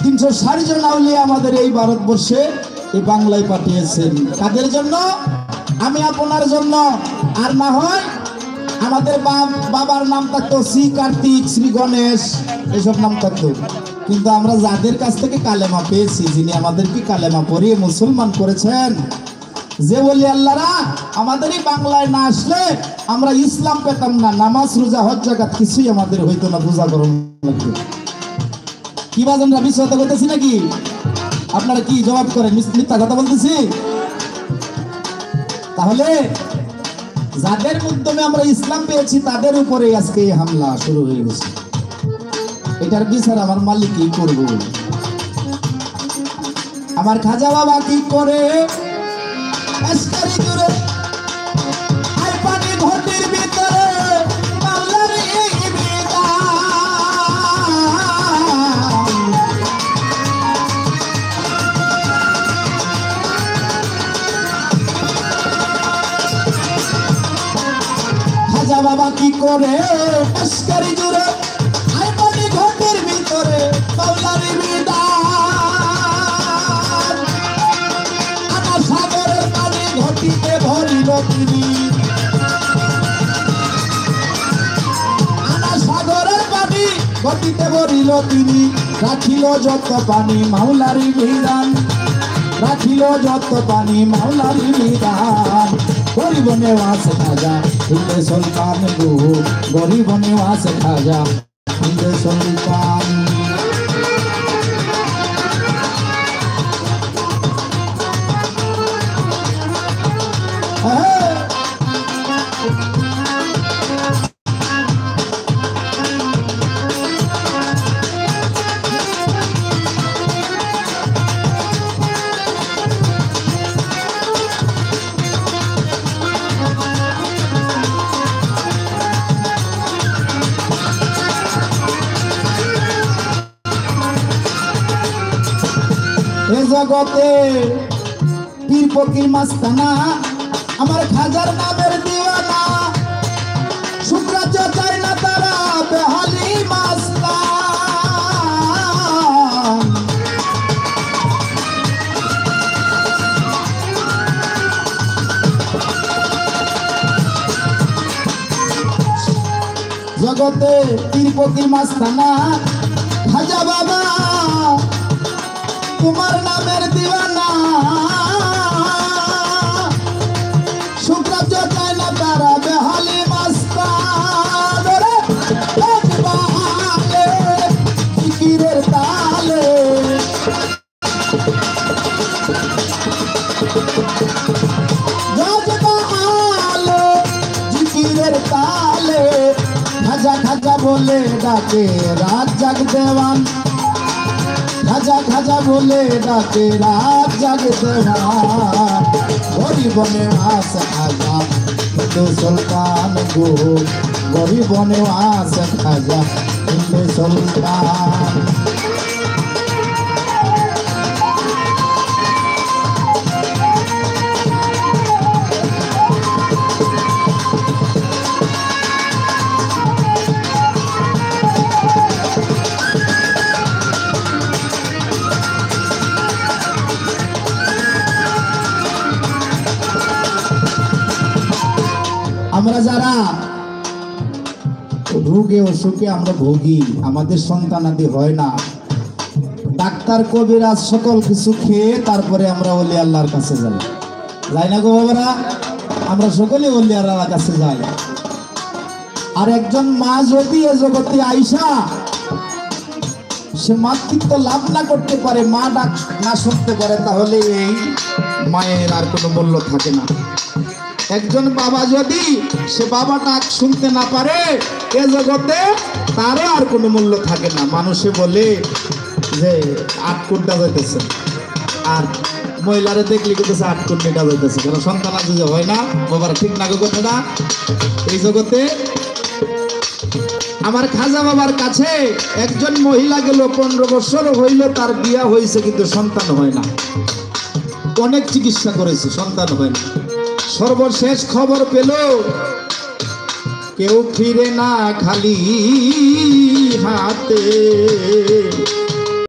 360 জন আউলিয়া আমাদের এই ভারতবর্ষে এই বাংলায় পাঠিয়েছেন। কাদের জন্য? আমি আপনার জন্য। আর না হয় আমাদের বাবার নাম থাকতো শ্রী কার্তিক, শ্রী গণেশ, এসব নাম থাকতো। কিন্তু আমরা যাদের কাছ থেকে কালেমা পেয়েছি, যিনি আমাদেরকে কালেমা পড়িয়ে মুসলমান করেছেন, যে বলি আল্লাহরা আমাদের এই বাংলায় না আসলে আমরা ইসলাম পেতাম না, নামাজ রোজা হজ জাকাত কিছুই আমাদের হইতো না। পূজা করুন লাগবে কি বাজনরা, বিশ্বাস করতেছি নাকি? আপনারা কি জবাব করেন? মিথ্যা কথা বলতেছি? তাহলে যাদের মাধ্যমে আমরা ইসলাম পেয়েছি তাদের উপরে আজকে এই হামলা শুরু হয়ে গেছে। এটার বিচার আমার মালিক কি করবো? আমার খাজা বাবা কি করে ঘটির ভিতরে খাজা বাবা কি করে আশকারি জুড়ে আই পানি ঘটির ভিতরে বাউলারি বিদান। আনা সাগরের পানি ঘটিতে ভরিল তিনি, আনা সাগরের পানি ঘটিতে ভরিল তিনি। রাখিল যত পানি মাওলারি বিধান, রাখিল যত পানি মাওলারি বিধান। গরিব নেওয়াজ খাজা হিন্দে সুলতান গো, গরিব নেওয়াজ খাজা হিন্দে সুলতান। জগতে পীর ফকির মাস্তানা আমার খাজার নামের দিওয়ানা, শুক্রাচার্য চাই না তারা বেহালি মাস্তান। জগতে পীর ফকির মাস্তানা খাজা বাবা তোমার নামের দিওয়ানা, শুক্রাচার্য চায় না তারা বেহালি মাস্তান। ফিকিরের তালে জিকিরের তালে খাজা খাজা বলে ডাকে রাত জাগ দেওয়ান, খাজা খাজা বলে ডাকে রাত জাগে দেওয়ান। গরিব নেওয়াজ খাজা হিন্দু সুলতান গো, গরিব নেওয়াজ খাজা হিন্দু সুলতান। আমরা যারা রোগে অসুখে আমরা ভোগী, আমাদের সন্তানাদি হয় না, ডাক্তার কবিরাজ সকল কিছু খেয়ে তারপরে আমরা ওলি আল্লাহর কাছে যাই, যাই না গো বাবারা? আমরা সকলে ওলি আল্লাহর কাছে যাই। আর একজন মা যদি এ জগতে আইসা সে মাতৃত্ব লাভ না করতে পারে, মা ডাক না শুনতে পারে, তাহলে এই মায়ের আর কোনো মূল্য থাকে না। একজন বাবা যদি সে বাবা ডাক শুনতে না পারে, এ জগতে তারও আর কোনো মূল্য থাকে না। মানুষে বলে যে 8 কোটিটা যাইতেছে, আর মহিলারে দেখলে কিন্তু 8 কোটিটা যাইতেছে, কারণ সন্তান আর যদি হয় না। বাবার ঠিক না কথাটা? এই জগতে আমার খাজা বাবার কাছে একজন মহিলা গেল, 15 বছর হইল তার বিয়া হয়েছে, কিন্তু সন্তান হয় না। অনেক চিকিৎসা করেছে, সন্তান হয় না। সর্বশেষ খবর পেল কেউ ফিরে না খালি হাতে।